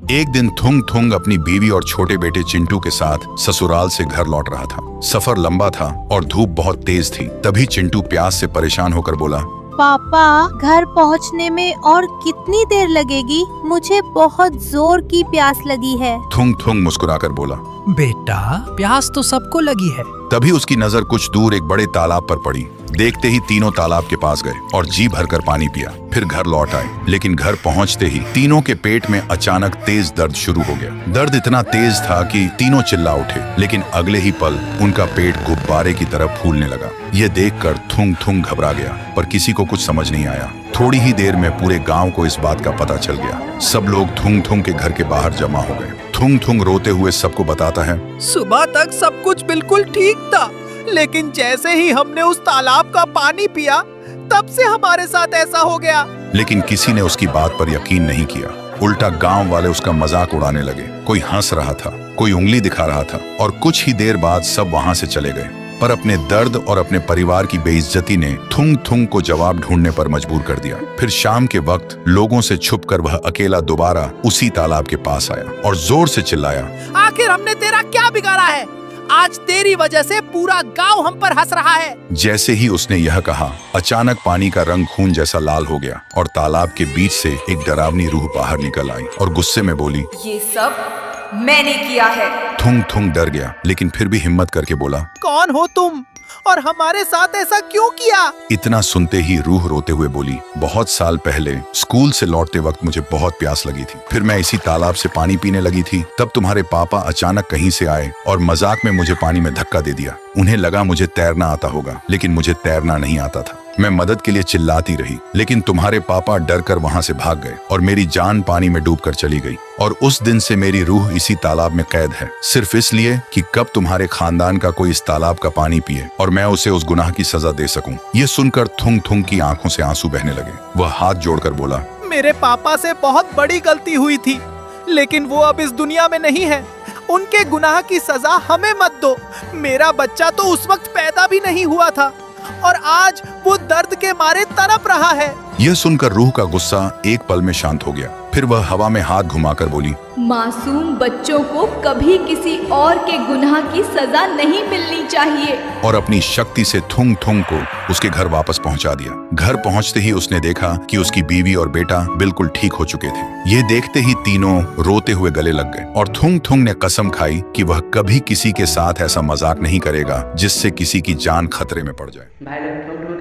एक दिन थुंग थुंग अपनी बीवी और छोटे बेटे चिंटू के साथ ससुराल से घर लौट रहा था। सफर लंबा था और धूप बहुत तेज थी। तभी चिंटू प्यास से परेशान होकर बोला, पापा, घर पहुंचने में और कितनी देर लगेगी? मुझे बहुत जोर की प्यास लगी है। थुंग थुंग मुस्कुराकर बोला, बेटा, प्यास तो सबको लगी है। तभी उसकी नजर कुछ दूर एक बड़े तालाब पर पड़ी। देखते ही तीनों तालाब के पास गए और जी भरकर पानी पिया। फिर घर लौट आए, लेकिन घर पहुंचते ही तीनों के पेट में अचानक तेज दर्द शुरू हो गया। दर्द इतना तेज था कि तीनों चिल्ला उठे, लेकिन अगले ही पल उनका पेट गुब्बारे की तरह फूलने लगा। ये देखकर थुंग थुंग घबरा गया, पर किसी को कुछ समझ नहीं आया। थोड़ी ही देर में पूरे गांव को इस बात का पता चल गया। सब लोग थुंग थुंग के घर के बाहर जमा हो गए। थुंग थुंग रोते हुए सबको बताता है, सुबह तक सब कुछ बिल्कुल ठीक था, लेकिन जैसे ही हमने उस तालाब का पानी पिया, तब से हमारे साथ ऐसा हो गया। लेकिन किसी ने उसकी बात पर यकीन नहीं किया। उल्टा गांव वाले उसका मजाक उड़ाने लगे। कोई हंस रहा था, कोई उंगली दिखा रहा था, और कुछ ही देर बाद सब वहां से चले गए। पर अपने दर्द और अपने परिवार की बेइज्जती ने थुंग थुंग को जवाब ढूंढने पर मजबूर कर दिया। फिर शाम के वक्त लोगों से छुपकर वह अकेला दोबारा उसी तालाब के पास आया और जोर से चिल्लाया, आखिर हमने तेरा क्या बिगाड़ा है? आज तेरी वजह से पूरा गांव हम पर हंस रहा है। जैसे ही उसने यह कहा, अचानक पानी का रंग खून जैसा लाल हो गया और तालाब के बीच से एक डरावनी रूह बाहर निकल आई और गुस्से में बोली, ये सब मैंने किया है। थुंग थुंग डर गया, लेकिन फिर भी हिम्मत करके बोला, कौन हो तुम और हमारे साथ ऐसा क्यों किया? इतना सुनते ही रूह रोते हुए बोली, बहुत साल पहले स्कूल से लौटते वक्त मुझे बहुत प्यास लगी थी। फिर मैं इसी तालाब से पानी पीने लगी थी। तब तुम्हारे पापा अचानक कहीं से आए और मजाक में मुझे पानी में धक्का दे दिया। उन्हें लगा मुझे तैरना आता होगा, लेकिन मुझे तैरना नहीं आता था। मैं मदद के लिए चिल्लाती रही, लेकिन तुम्हारे पापा डर कर वहां से भाग गए और मेरी जान पानी में डूबकर चली गई। और उस दिन से मेरी रूह इसी तालाब में कैद है, सिर्फ इसलिए कि कब तुम्हारे खानदान का कोई इस तालाब का पानी पिए और मैं उसे उस गुनाह की सजा दे सकूं। ये सुनकर थुंग थुंग की आंखों से आंसू बहने लगे। वह हाथ जोड़कर बोला, मेरे पापा से बहुत बड़ी गलती हुई थी, लेकिन वो अब इस दुनिया में नहीं है। उनके गुनाह की सजा हमें मत दो। मेरा बच्चा तो उस वक्त पैदा भी नहीं हुआ था और आज वो दर्द के मारे तड़प रहा है। यह सुनकर रूह का गुस्सा एक पल में शांत हो गया। फिर वह हवा में हाथ घुमाकर बोली, मासूम बच्चों को कभी किसी और के गुनाह की सजा नहीं मिलनी चाहिए। और अपनी शक्ति से थुंग थुंग को उसके घर वापस पहुंचा दिया। घर पहुंचते ही उसने देखा कि उसकी बीवी और बेटा बिल्कुल ठीक हो चुके थे। ये देखते ही तीनों रोते हुए गले लग गए और थुंग थुंग ने कसम खाई कि वह कभी किसी के साथ ऐसा मजाक नहीं करेगा जिससे किसी की जान खतरे में पड़ जाए। भाई लोग